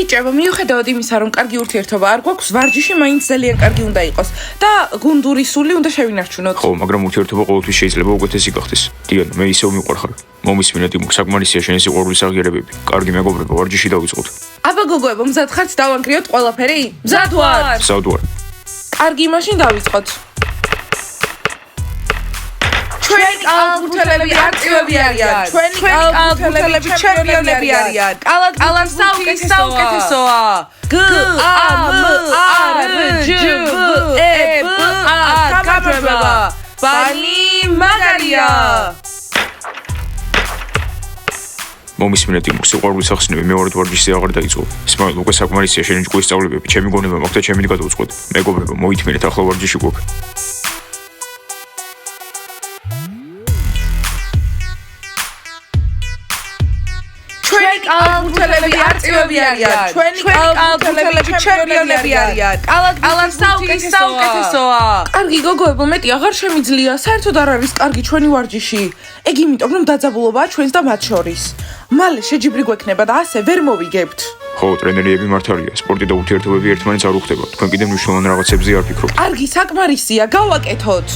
ბიჭებო, მიუხედავად იმისა, რომ კარგი ურთიერთობა არ გვაქვს, ვარჯიში მაინც ძალიან კარგი უნდა იყოს და გუნდური სული უნდა შევინარჩუნოთ. ხო, მაგრამ ურთიერთობა ყოველთვის შეიძლება უკეთესი გახდეს. დიანა, მე ისევ მიყვარხარ. მომისმინე ტიმო, საკმარისია შენი სიყვარულის აღიარებები. კარგი მეგობრებო, ვარჯიში დავიწყოთ. აბა გოგოებო, მზად ხართ დავანგრიოთ ყველაფერი? მზად ვარ. მზად ვარ. კარგი, მაშინ დავიწყოთ. ჩვენი კალათბურთელები არტივები არიან. ჩვენი კალათბურთელები ჩემპიონები არიან. კალათბურთი საუკეთესოა. GAMARJVEBA გამარჯვება. ბანი მაგარია. მომისმინე ტიმო, სიყვარულის ახსნები მეორედ ვარჯიშზე აღარ დაიწყო. ისმაილ, უკვე საკმარისია შენი ჭკუის სწავლებები. ჩემი გონება მაქვს და ჩემით გადავწყვეტ. მეგობრებო, მოითმინეთ, ახლა ვარჯიში გვაქვს. ჩვენი კალათბურთელები არტივები არიან. ჩვენი კალათბურთელები ჩემპიონები არიან. კალათბურთი საუკეთესოა. კარგი გოგოებო, მეტი აღარ შემიძლია. საერთოდ არ არის კარგი ჩვენი ვარჯიში. ეგ იმიტომ, რომ დაძაბულობაა ჩვენს და მათ შორის. მალე შეჯიბრი გვექნება და ასე ვერ მოვიგებთ. ხო, ტრენერიები მართალია. სპორტი და ურთიერთობები ერთმანეთს არ უხდება. თქვენ კიდევ მნიშვნელოვან რაღაცებზე არ ფიქრობთ. კარგი, საკმარისია, გავაკეთოთ.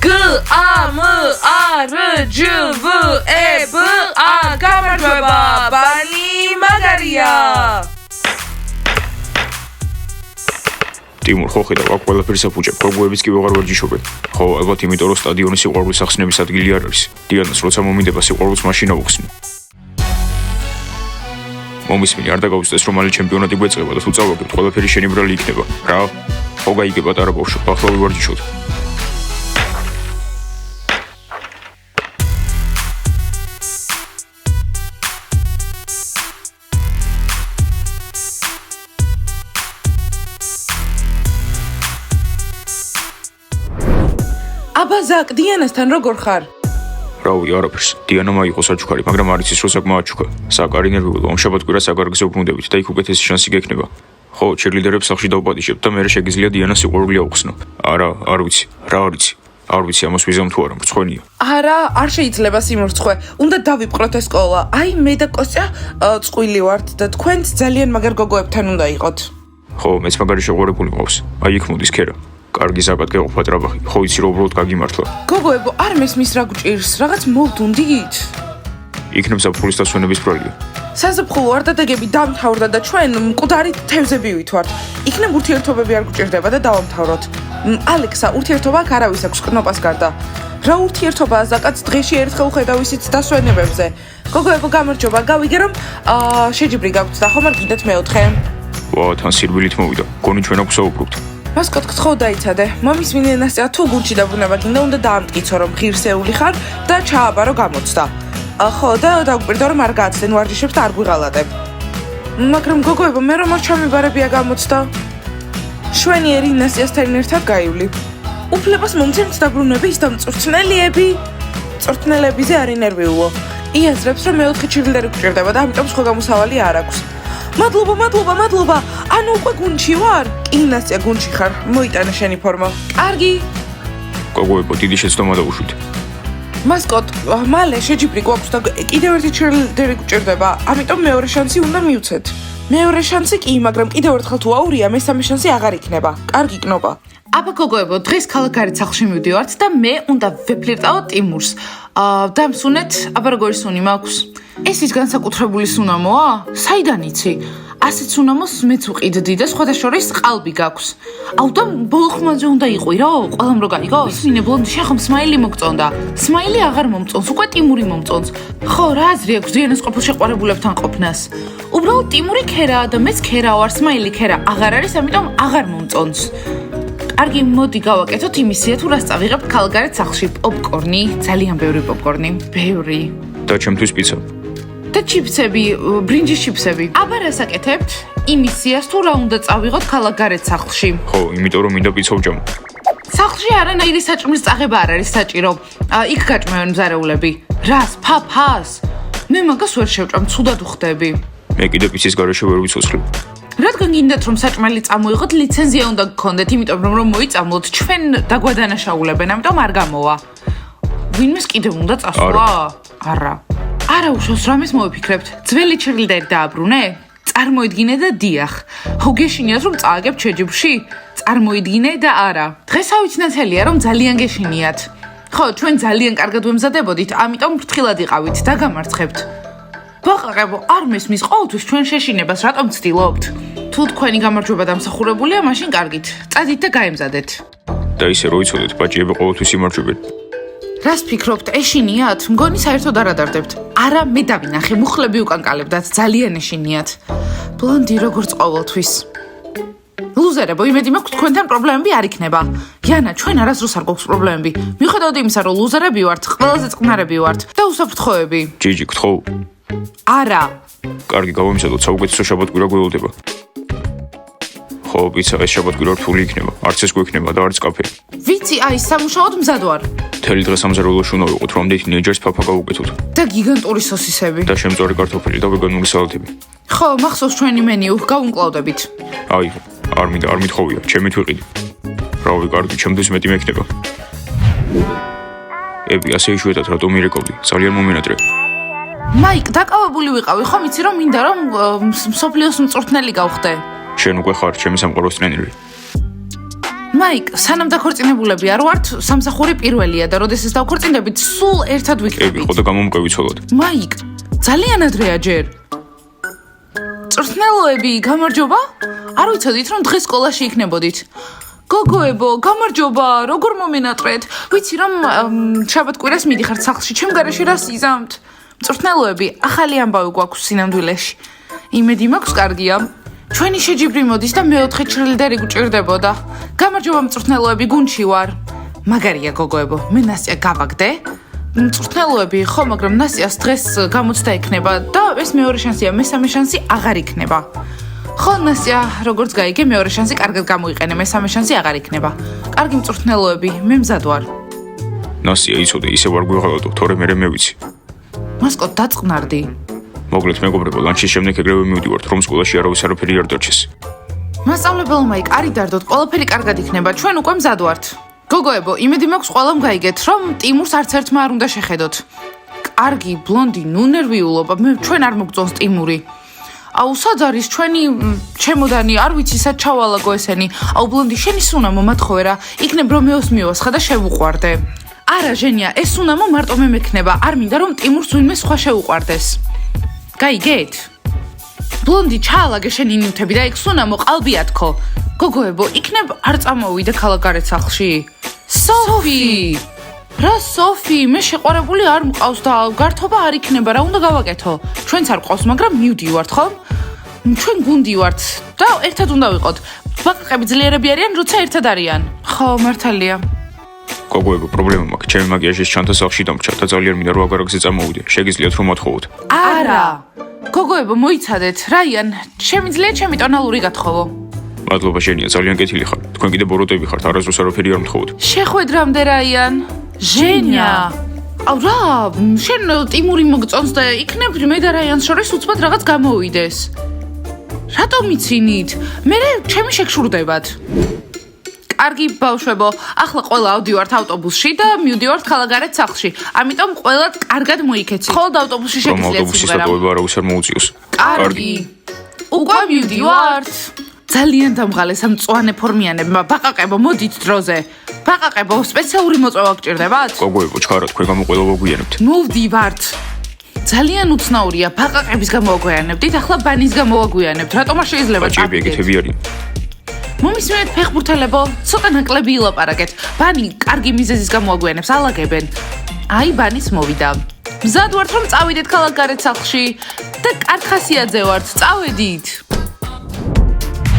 GAMARJVEBA გამარჯვება. ბანი მაგარია. ტიმურ, ხო ხედავ, აქ ყველაფერს აფუჭებ. გოგოებიც კი ვეღარ ვარჯიშობენ. ხო, ალბათ იმიტომ, რომ სტადიონი სიყვარულის ახსნების ადგილი არ არის. დიანას, როცა მომინდება სიყვარულს მაშინ ავხსნი. მომისმინე, არ დაგაუწდეს, რომ მალე ჩემპიონატი გვეწყება და თუ წავაგებთ, ყველაფერი შენი ბრალი იქნება. რა? ხო გაიგე პატარა ბავშვო, ახლა ვივარჯიშოთ. აბა ზაკ, დიანასთან როგორ ხარ? რავი, არაფერს. დიანა მაიყო საჩუქარი, მაგრამ არ იცის, რომ საკმა აჩუქა. საკ არ ინერვიულო, ამშაბათ კვირას აგარგზე უბრუნდებით და იქ უკეთესი შანსი გექნება. ხო, ჩერლიდერებს სახში დავპატიჟებ და მერე შეგიძლია დიანას სიყვარული აუხსნო. არა, არ ვიცი. რა არ ვიცი? არ ვიცი, ამას ვიზამ თუ არა, მრცხვენია. არა, არ შეიძლება სიმრცხვე. უნდა დავიპყროთ ეს სკოლა. აი, მე და კოსტა წყვილი ვართ და თქვენც ძალიან მაგარ გოგოებთან უნდა იყოთ. ხო, მეც მაგარი შეყვარებული მყავს. აი იქ მოდის ქერა. კარგი ზაკად გეყოფა ტრაბახი. ხო იცი რომ უბრალოდ გაგიმართლა. გოგოებო, არ მესმის რა გჭირს, რაღაც მოვდუნდით. იქნებ ზაფხულის დასვენების ბრალია. საზაფხულო არდადეგები დამთავრდა და ჩვენ მკვდარი თევზები ვითვართ. იქნებ ურთიერთობები არ გჭირდება და დავამთავროთ. ალექსა, ურთიერთობა აქ არავის აქვს კნოპას გარდა. რა ურთიერთობაა ზაკაც დღეში ერთხელ ხედავ ისიც დასვენებებზე. გოგოებო, გამარჯობა, გავიგე რომ შეჯიბრი გაქვთ და ხომ არ გიდათ მეოთხე. ვა, თან სირბილით მოვიდა. გონი ჩვენ აქ ვსაუბრობთ. მასკოტ გთხოვ დაიცადე. მომის მინენასია თუ გუნდში დაბრუნება გინდა უნდა დაამტკიცო რომ ღირსეული ხარ და ჩააბარო გამოცდა. ხო და დაგვირდა რომ არ გააცდენ ვარჯიშებს და არ გვიღალატებ. მაგრამ გოგოებო, მე რომ არ ჩამიბარებია გამოცდა. შვენიერი ინასიასთან ერთად გაივლი. უფლებას მომცემთ დაბრუნების და მწვრთნელიები. მწვრთნელებიზე არ ინერვიულო. იაზრებს რომ მეოთხე ჩირლდერი გჭირდება და ამიტომ სხვა გამოსავალი არ აქვს. მადლობა. ანუ უკვე გუნდში ვარ? ინასია გუნდში ხარ. მოიტანე შენი ფორმა. კარგი. გოგოებო, დიდი შეცდომა დავუშვით. მასკოტ, მალე შეჯიბრი გვაქვს და კიდევ ერთი ჩერლდერი გჭირდება. ამიტომ მეორე შანსი უნდა მივცეთ. მეორე შანსი კი, მაგრამ კიდევ ერთხელ თუ აურია, მესამე შანსი აღარ იქნება. კარგი კნობა. აბა გოგოებო, დღეს ქალაქგარეთ სახლში მივდივართ და მე უნდა ვეფლირტავ ტიმურს. დამსუნეთ, აბა როგორი სუნი მაქვს? ეს ის განსაკუთრებული სუნამოა? საიდან იცი? ასეთ სუნამოს მეც ვყიდდი და სხვათა შორის ყალბი გაქვს. აუ და ბოლო ხმაზე უნდა იყვირო? ყველამ რო გაიგოს? ისინი ბლონდი შეხომ სმაილი მოგწონდა. სმაილი აღარ მომწონს, უკვე ტიმური მომწონს. ხო, რა აზრი აქვს დიანას ყოფილ შეყვარებულებთან ყოფნას? უბრალოდ ტიმური ქერაა და მეც ქერა ვარ, სმაილი ქერა აღარ არის, ამიტომ აღარ მომწონს. კარგი, მოდი გავაკეთოთ იმისია თუ რას წავიღებთ ქალაქგარეთ სახლში. პოპკორნი, ძალიან ბევრი პოპკორნი, ბევრი. და ჩემთვის პიცა. და ჩიფსები, ბრინჯის ჩიფსები. აბა რას აკეთებთ? იმისიას თუ რა უნდა წავიღოთ ქალაქგარეთ სახლში. ხო, იმიტომ რომ მინდა პიცა ვჭამო. სახლში არანაირი საჭმლის წაღება არ არის საჭირო. იქ გაჭმევენ მზარეულები. რას? ფაფას? მე მაგას ვერ შევჭამ, ცუდად ვხდები. მე კიდე პიცის გარეშე ვერ ვიცოცხლებ. რადგან გინდათ რომ საჭმელი წამოიღოთ, ლიცენზია უნდა გქონდეთ, იმიტომ რომ მოიწამლოთ, ჩვენ დაგვადანაშაულებენ, ამიტომ არ გამოვა. ვინმეს კიდევ უნდა წასვლა? არა. არა უშავს რამეს მოვიფიქრებთ. ძველი ჩერლიდერი დააბრუნე? წარმოიდგინე და დიახ. ხო გეშინიათ რომ წააგებთ შეჯიბრში? წარმოიდგინე და არა. დღეს ავიცნათელია რომ ძალიან გეშინიათ. ხო, ჩვენ ძალიან კარგად ვემზადებოდით, ამიტომ ფრთხილად იყავით და გამარცხებთ. ბაყაყებო, არ მესმის ყოველთვის ჩვენ შეშინებას რატომ ცდილობთ? თუ თქვენი გამარჯვება დამსახურებულია, მაშინ კარგით. წადით და გაემზადეთ. და ისე რო იცოდეთ, ბაჭიები ყოველთვის იმარჯვებენ. რას ფიქრობთ, ეშინიათ? მგონი საერთოდ არ ადარდებთ. არა, მე დავინახე, მუხლები უკან კალებდათ, ძალიან ეშინიათ. ბლონდი როგორც ყოველთვის. ლუზერებო, იმედი მაქვს თქვენთან პრობლემები არ იქნება.იანა, ჩვენ არასდროს არ გვაქვს პრობლემები. მიუხედავად იმისა, რომ ლუზერები ვართ, ყველაზე წყნარები ვართ და უსაფრთხოები. ჯიჯი, გთხოვ. არა. კარგი, გავემზადოთ, საუკეთესო შაბათ-კვირა გველოდება. ხო, პიცა ეს შაბათ-კვირა რთული იქნება. არც ეს გვექნება და არც კაფე. ვიცი, აი, სამუშაოდ მზად ვარ. მთელი დღე სამზარეულოში უნდა ვიყოთ, რომ თინეიჯერს ფაფა გავუკეთოთ. და გიგანტური სოსისები. და შემწვარი კარტოფილი და ვეგანური სალათები. ხო, მახსოვს ჩვენი მენიუ, გავუმკლავდებით. აი, არ მithოვია, ჩემით ვიყიდი. რავი, კარგი, ჩემთვის მეტი მექნება. ები, ასე იშვიათად რატომ მირეკავდი? ძალიან მომენატრე. მაიკ, დაკავებული ვიყავი, ხომ იცი რომ მინდა რომ მსოფლიოს მწვრთნელი გავხდე. შენ უკვე ხარ ჩემი სამყაროს ტრენერი. მაიკ, სანამ დაქორწინებულები არ ვართ, სამსახური პირველია და როდესაც დავქორწინდებით, სულ ერთად ები, ვიქნებით. ხო და გამომკვევი ცოლად. მაიკ, ძალიან ადრეა ჯერ. მწვრთნელოები, გამარჯობა? არ ვიცოდით რომ დღეს სკოლაში იქნებოდით. გოგოებო, გამარჯობა, როგორ მომენატრეთ? ვიცი რომ შაბათ-კვირას მიდიხართ სახლში, ჩემ გარეშე რას იზამთ? მწვრთნელოები, ახალი ამბავი გვაქვს სინამდვილეში. იმედი მაქვს კარგია. ჩვენი შეჯიბრი მოდის და მეოთხე ჩრილდერი გვჭირდებოდა. გამარჯობა მწვრთნელოები, გუნდში ვარ. მაგარია გოგოებო, მე ნასტია გავაგდე. მწვრთნელოები, ხო, მაგრამ ნასტიას დღეს გამოცდა იქნება და ეს მეორე შანსია, მესამე შანსი აღარ იქნება. ხო, ნასტია, როგორც გაიგე, მეორე შანსი კარგად გამოიყენე, მესამე შანსი აღარ იქნება. კარგი მწვრთნელოები, მე მზად ვარ. ნასტია, იცოდე, ისე ვარ გვიღალატო, თორე მე ვიცი. მასკოტ, დაწყნარდი. მოგლეთ მეგობრებო, ლანჩის შემდეგ ეგრევე მივდივართ, რომ სკოლაში არავის არაფერი არ დარჩეს. მასწავლებელო მაიკ, არი დარდოთ, ყველაფერი კარგად იქნება, ჩვენ უკვე მზად ვართ. გოგოებო, იმედი მაქვს ყველამ გაიგეთ, რომ ტიმურს არც ერთმა არ უნდა შეხედოთ. კარგი, ბლონდი, ნუ ნერვიულობა, ჩვენ არ მოგწონს ტიმური. აუ, სად არის ჩვენი ჩემოდანი, არ ვიცი, სად ჩავალაგო ესენი. აუ, ბლონდი, შენი სუნამო მათხოვე რა, იქნებ რომეოს მივასხა და შევუყვარდე. არა, ჟენია, ეს სუნამო მარტო მე მექნება, არ მინდა რომ ტიმურს ვინმე სხვა შეუყვარდეს. გაიგეთ? ბლონდი, ჩაალაგე შენი ნივთები და იქ სუნამო ყალბია თქო. გოგოებო, იქნებ არ წამოვიდე ქალაქგარეთ სახლში. სოფი! რა სოფი, მე შეყვარებული არ მყავს და გართობა არ იქნება, რა უნდა გავაკეთო? ჩვენც არ ყავს, მაგრამ მივდივართ, ხო? ჩვენ გუნდი ვართ და ერთად უნდა ვიყოთ. ბაყაყები ძლიერები არიან, როცა ერთად არიან. ხო, მართალია. გოგოებო, პრობლემა მაქვს, ჩემი მაკიაჟის ჩანთა სახლში დამრჩა და ძალიან მინდა რომ აგარაგზე წამოვიდე. შეგიძლიათ რომ მოთხოვოთ. არა. გოგოებო, მოიცადეთ, რაიან, შემიძლია ჩემი ტონალური გათხოვო. მადლობა ჟენია, ძალიან კეთილი ხარ. თქვენ კიდე ბოროტები ხართ, არასდროს არაფერი არ მთხოვთ. შეხვედრამდე რაიან. ჟენია. აუ რა, შენ ტიმური მოგწონს და იქნებ მე და რაიანს შორის უცბად რაღაც გამოვიდეს. რატომ იცინით? მე ჩემი შეგშურდებათ. კარგი ბავშვებო, ახლა ყველა ავდივართ ავტობუსში და მივდივართ ქალაქგარეთ სახლში. ამიტომ ყველად კარგად მოიქეცით. ხოლმე ავტობუსში შეგიძლიათ ავტობუსის დატოვება არავის არ მოუწიოს. კარგი. უკვე მივდივართ. ძალიან დამღალეს ამ მწვანე ფორმიანებმა. ბაყაყებო, მოდით დროზე. ბაყაყებო, სპეციალური მოწვევა გჭირდებათ? გოგოებო, ჩქარა, თქვენ გამო ვაგვიანებთ. მოვდივართ. ძალიან უცნაურია, ბაყაყების გამოვაგვიანებდით, ახლა ბანის გამოვაგვიანებთ. რატომ არ შეიძლება ბაჭიები ეგეთები არიან. მომისმენთ ფეხბურთელებო, ცოტა ნაკლები ილაპარაკეთ. ბანი კარგი მიზეზის გამოაგვიანებს, ალაგებენ. აი, ბანის მოვიდა. მზად ვართ რომ წავიდეთ ქალაქგარეთ სახლში და კარხასიაძე ვართ, წავედით.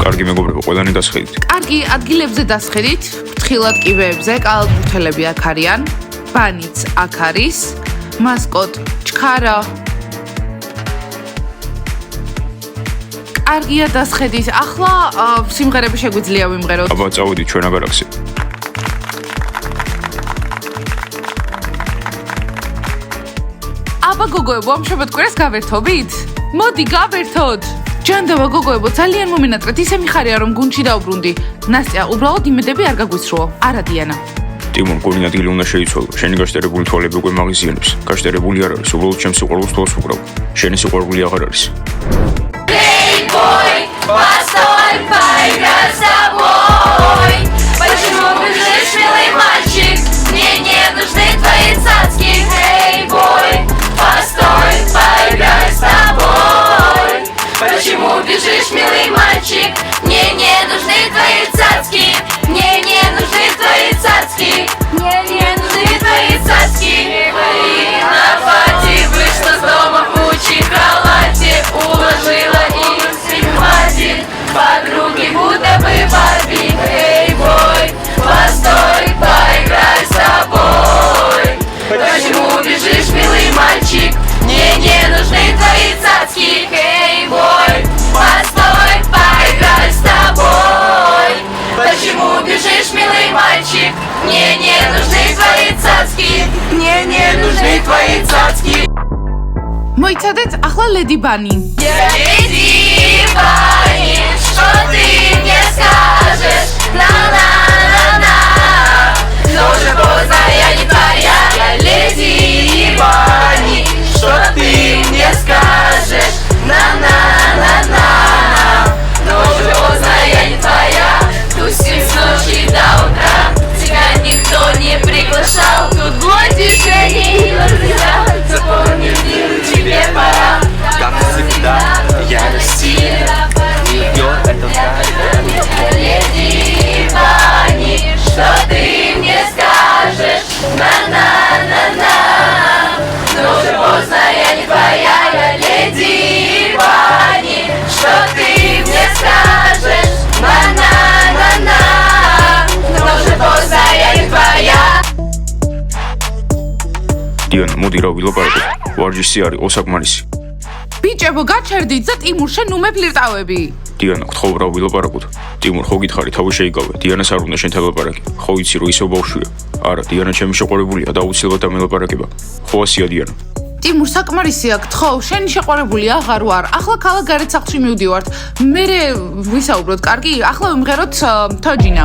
კარგი მეგობრებო, ყველანი დასხედით. კარგი, ადგილებზე დასხედით, ფრთხილად კიბეებზე, კალათბურთელები აქ არიან, ბანიც აქ არის, მასკოტ, ჩქარა. კარგია დასხედით. ახლა სიმღერები შეგვიძლია ვიმღეროთ. აბა, წავედით ჩვენ აგარაკზე. აბა გოგოებო, ამ შაბათ-კვირას გავერთობით? მოდი, გავერთოთ. ჯანდაბა გოგოებო, ძალიან მომენატრეთ, ისე მიხარია რომ გუნდში დავბრუნდი. ნასტია, უბრალოდ იმედები არ გაგვისროო. არა დიანა. ტიმურ გონი ადგილი უნდა შეიცვალო. შენი გაშტერებული თვალები უკვე მაღიზიანებს. Გაშტერებული არ არის, უბრალოდ ჩემს სიყვარულს თვალს უკრავ. შენი სიყვარული აღარ არის. Boy, постой, поиграй с тобой. Почему бежишь, милый мальчик? Мне не нужны твои цацки. Эй, бой, постой, поиграй с тобой. Почему бежишь, милый мальчик? Мне не нужны твои цацки. Мне не нужны твои цацки. Мне не нужны твои цацки. Твои на пати вышла с дома в куче халате, уложила их хватит. Подруги будто бы Барби. Эй, бой, постой, поиграй с тобой. Почему бежишь, милый мальчик? Мне не нужны твои цацки. Эй, бой, постой, поиграй с тобой. Почему бежишь, милый мальчик? Мне не нужны твои цацки. Мне не нужны твои цацки. მოიცადეთ ახლა ლედი ბანი. Леди Бани, что ты мне скажешь? На-на-на-на. Но уже поздно, я не твоя. Я леди Бани, что ты мне скажешь? На-на-на-на. Но уже поздно, я не твоя. Тусим с ночи до утра. Тебя никто не приглашал. Тут блонди Жени. Запомни, тебе пора. Как всегда, я Россия, ее это Леди Бани, что ты мне скажешь? На-на-на-на. Но уже поздно, я не твоя. Я леди Бани, что ты мне скажешь? На-на-на-на. Но уже поздно, я не твоя. დიანა, მოდი რა ვილაპარაკოთ. ვარჯიში არის ოსაკმარისი. ბიჭებო, გაჩერდით და ტიმურ შენ ნუ მე ფლირტავები. დიანა, გთხოვ რა ვილაპარაკოთ. ტიმურ, ხო გითხარი, თავი შეიკავე. დიანას არ უნდა შენ თელაპარაკი. ხო იცი რომ ისევ ბავშვია. არა, დიანა ჩემი შეყვარებულია და აუცილებლად ამელაპარაკება. ხო ასია დიანა. ტიმურ საკმარისია, გთხოვ, შენი შეყვარებული აღარ ვარ. ახლა ქალაქ გარეთ სახლში მივდივართ. მე ვისაუბროთ, карги? ახლა ვიმღეროთ თოჯინა.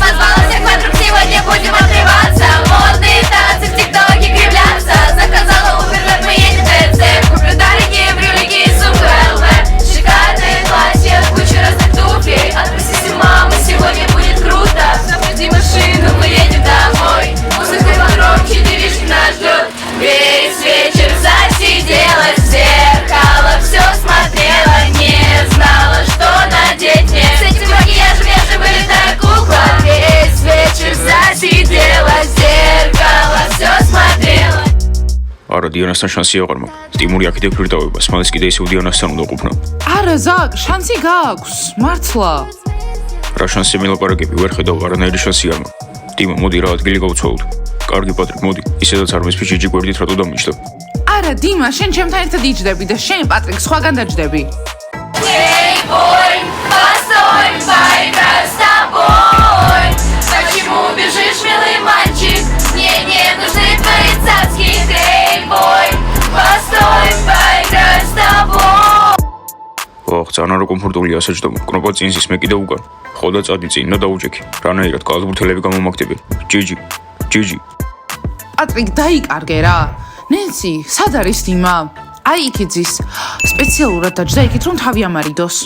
Позвала всех подруг, сегодня будем отрываться. Модные танцы в тиктоке кривляться. Заказала Uber, как мы едем в ТЦ. Куплю дорогие брюлики и сумку ЛВ. Шикарные платья, куча разных туфлей. Отпросите маму, сегодня будет круто. Запусти машину, мы едем домой. Музыка погромче, девичник нас ждет. Весь вечер засиделась в зеркало, все смотрела, не знала, что надеть мне. С этим макияжем я же вылитая кукла. Весь вечер засиделась в зеркало, все смотрела. არა, დიანასთან შანსი აღარ მაქვს. ტიმური აქედე ფლირტავება, სმალის კიდე ისევ დიანასთან უნდა ყოფნა. არა, ზაკ, შანსი გააქვს, მართლა. რა შანსი მელაპარაკები, ვერ ხედავ, არანაირი შანსი არ მაქვს. ტიმა, მოდი რა ადგილი გავცვალოთ. კარგი პატრიკ, მოდი. ისედაც არ მესმის ჯიჯი გვერდით რატო დამიჯდა. არა, დიმა, შენ ჩემთან ერთად იჯდები და შენ პატრიკ სხვაგან დაჯდები. Эй, бой, постой, поиграй с тобой. Почему бежишь, милый мальчик? Мне не нужны твои цацки. Эй, бой, постой, поиграй с тобой. ოხ, ძალიან რა კომფორტულია საჭდომ. კნოპა წინსის მე კიდე უკან. ხო და წადი წინ და დაუჭექი. რანაირად კალბურთელები გამომაგდებენ. ჯიჯი. ჯიჯი. პატრიკ, დაიკარგე რა. ნენსი, სად არის დიმა? აი იქ იძის. სპეციალურად დაჯდა იქით რომ თავი ამარიდოს.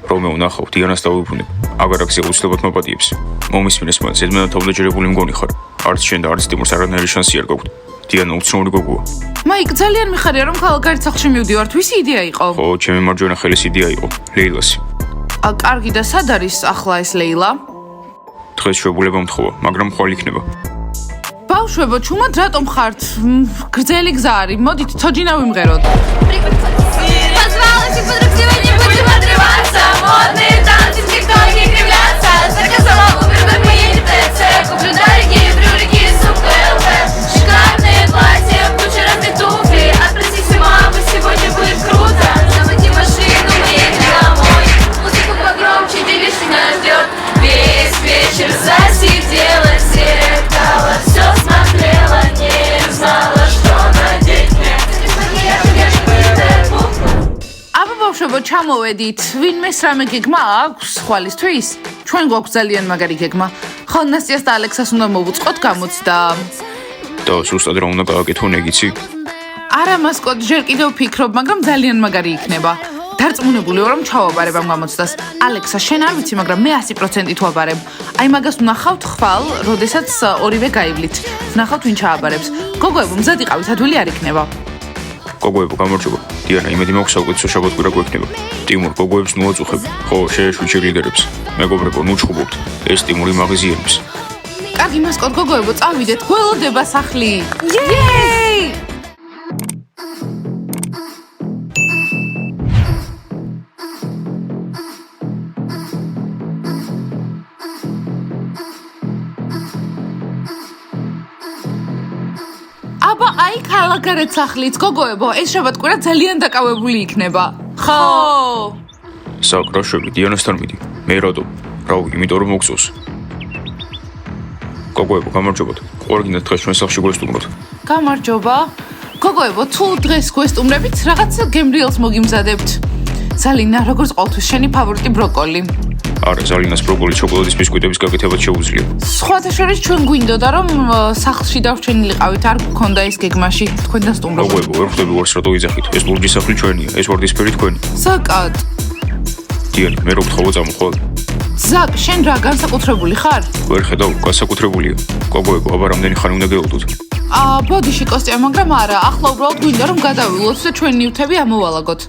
რომეო ნახავ, დიანას დავიბრუნებ. აგარ აქ უცლებად მოპატიებს. მომისმინეს მან, ზედმეტად თავდაჯერებული მგონი ხარ. არც შენ და არც ტიმურს არანაირი შანსი არ გაგვთ. დიანა უცნაური გოგოა. მაიკ, ძალიან მიხარია რომ ქალაქ გარეთ სახლში მივდივართ. ვისი იდეა იყო? ხო, ჩემი მარჯვენა ხელის იდეა იყო. ლეილასი. კარგი და სად არის ახლა ეს ლეილა? დღეს შეებულება მთხოვა, მაგრამ ხვალ იქნება. ბავშვებო, ჩუმად რატომ ხართ? გრძელი გზა არის. მოდით თოჯინა ვიმღეროთ. Позвала всех подруг, сегодня будем отрываться. Модные танцы в тиктоке кривляться. Заказала Uber, как мы едем в ТЦ. Куплю дорогие брюлики и сумку ЛВ. Шикарные платья, куча разных туфлей. Отпросите маму, сегодня будет круто. Заводи машину, мы едем домой. Музыку погромче, девичник нас ждет. Весь вечер засиделась в зеркало, все смотрела, не знала, что надеть мне. Я же вылитая кукла. აბა ბავშვებო, ჩამოვედით. ვინმეს რამე გეგმა აქვს ხვალისთვის? ჩვენ გვაქვს ძალიან მაგარი გეგმა. ხო, ნასტიას და ალექსას უნდა მოვუწყოთ გამოცდა. და ზუსტად რა უნდა გააკეთო ნეგიცი? არა მასკოტ, ჯერ კიდევ ფიქრობ, მაგრამ ძალიან მაგარი იქნება. დარწმუნებული ვარ, რომ ჩავაბარებ ამ გამოცდას. ალექსა, შენ არ ვიცი, მაგრამ მე 100%-ით ვაბარებ. აი მაგას ვნახავთ ხვალ, როდესაც ორივე გაივლით. ვნახავთ ვინ ჩააბარებს. გოგოებო, მზად იყავით, ადვილი არ იქნება. გოგოებო, გამარჯობა. დიანა, იმედი მაქვს საუკეთესო შაბათ-კვირა გვექნება. ტიმურ, გოგოებს ნუ აწუხებ. ხო, შეეშვი ჩირლიდერებს. მეგობრებო, ნუ ჩხუბობთ. ეს ტიმური მაღაზიანებს. კარგი მასკოტ, გოგოებო, წავიდეთ. გველოდება სახლი. იეი! აბა, აი ქალაქარეთ სახლიც, გოგოებო, ეს შაბათ-კვირა ძალიან დაკავებული იქნება. ხო. საკრაშვები, დიანასთან მიდი. მე რადო? რავი, იმიტომ რომ მოგწოს. გოგოებო, გამარჯობათ. ორგინად დღეს ჩვენ სახლში გვესტუმროთ. გამარჯობა. გოგოებო, თუ დღეს გვესტუმრებით, რაღაც გემრიელს მოგიმზადებთ. ზალინა, როგორც ყოველთვის, შენი ფავორიტი ბროკოლი. არა, ზალინას ბროკოლის შოკოლადის ბისკვიტების გაკეთებაც შეუძლია. სხვათა შორის ჩვენ გვინდოდა, რომ სახლში დავრჩენილიყავით, არ გქონდა ეს გეგმაში თქვენ დასტუმრობა. გოგოებო, ვერ ხვდები ვარს რატო იძახით? ეს ლურჯი სახლი ჩვენია, ეს ვარდისფერი თქვენი. ზაკად. დიანი, მე რო გთხოვო წამოხვალ. ზაკ, შენ რა განსაკუთრებული ხარ? ვერ ხედავ, განსაკუთრებულია. გოგოებო, აბა რამდენი ხანი უნდა გეულტოთ? ბოდიში კოსტიუმი, მაგრამ არა, ახლა უბრალოდ გვინდა რომ გადავილოთ და ჩვენ ნივთები ამოვალაგოთ.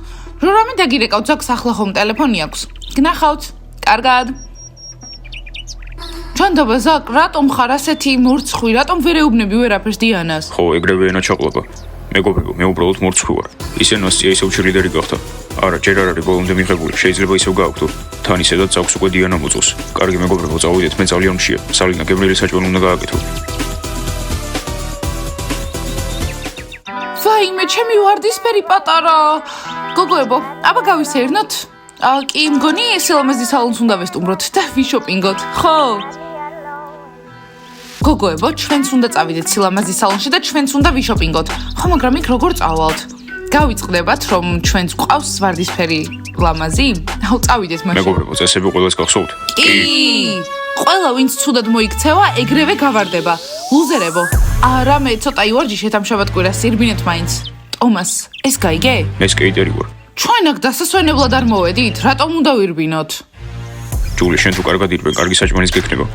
რო რამე დაგირეკავთ, ზაკს ახლა ხომ ტელეფონი აქვს. გნახავთ. კარგად. ჩანდობა ზაკ, რატომ ხარ ასეთი მორცხვი? რატომ ვერ ეუბნები ვერაფერს დიანას? ხო, ეგრევე ენა ჩაყლაპა. მეგობრებო, მე უბრალოდ მორცხვი ვარ. ისე ნასტია ისევ ჩირლიდერი გახდა. არა, ჯერ არ არის ბოლომდე მიღებული. შეიძლება ისევ გააქვთო. თან ისედაც აქვს უკვე დიანა მოწოს. კარგი მეგობრებო, წავიდეთ, მე ძალიან მშია. სალინა, გემრიელი საჭმელი უნდა გააკეთო. ვაიმე, ჩემი ვარდისფერი პატარა. გოგოებო, აბა გავისეირნოთ? კი, მგონი სილამაზის სალონს უნდა ვესტუმროთ და ვიშოპინგოთ, ხო? გოგოებო, ჩვენც უნდა წავიდეთ სილამაზის სალონში და ჩვენც უნდა ვიშოპინგოთ. ხო, მაგრამ იქ როგორ წავალთ? გავიწყდებათ, რომ ჩვენც გვყავს ვარდისფერი ლამაზი? აუ, წავიდეთ მაშინ. მეგობრებო, წესები ყველას გახსოვთ? კი. ყველა ვინც ცუდად მოიქცევა, ეგრევე გავარდება. ლუზერებო. არა, მე ცოტა ივარჯიშეთ ამ შაბათ-კვირას, სირბინეთ მაინც. ტომას, ეს გაიგე? მე სკეიტერი ვარ. ჩვენ აქ დასასვენებლად არ მოვედით? რატომ უნდა ვირბინოთ? ჯული, შენ თუ კარგად ირბენ, კარგი საჭმელის გექნება.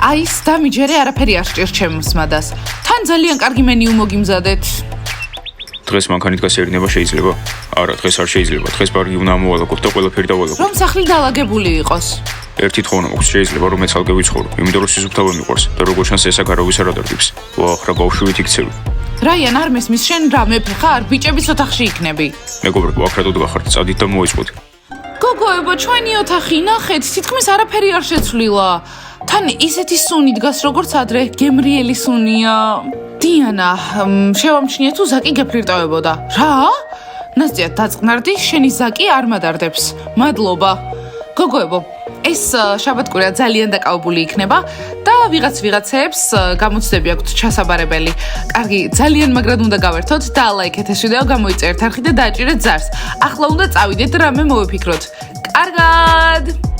აი, დამიჯერე არაფერი არ სჭირს ჩემს მადას. თან ძალიან კარგი მენიუ მოგიმზადეთ. დღეს მანქანით გასეირნება შეიძლება? არა, დღეს არ შეიძლება. დღეს პარკი უნდა ამოვალაგოთ და ყველაფერი დავალაგოთ. რომ სახლი დალაგებული იყოს. ერთი თხოვნა მაქვს, შეიძლება რომ მეც ალგე ვიცხოვრო, იმიტომ რომ სიზუფთავე მიყვარს და როგორ შანს ესა გარავის არ ადარდებს. ვახ, რა ბავშვივით იქცევი. რაიან, არ მესმის, შენ რა მეფე ხარ? ბიჭების ოთახში იქნები. მეგობრებო, აქ რატო დგახართ? წადით და მოიწყოთ. გოგოებო, ჩვენი ოთახი, ნახეთ, თითქმის არაფერი არ შეცვლილა. თან ისეთი სუნი დგას, როგორც ადრე, გემრიელი სუნია. დიანა, შევამჩნიე თუ ზაკი გეფლირტოვებოდა. რა? ნასტია, დაწყნარდი, შენი ზაკი არ მადარდებს. მადლობა. გოგოებო, ეს შაბათ-კვირა ძალიან დაკავებული იქნება და ვიღაცებს გამოცდები აქვთ ჩასაბარებელი. კარგი, ძალიან მაგრად უნდა გავერთოთ და ლაიქეთ ეს ვიდეო, გამოიწერეთ არხი და დააჭირეთ ზარს. ახლა უნდა წავიდეთ და რამე მოვიფიქროთ. კარგად!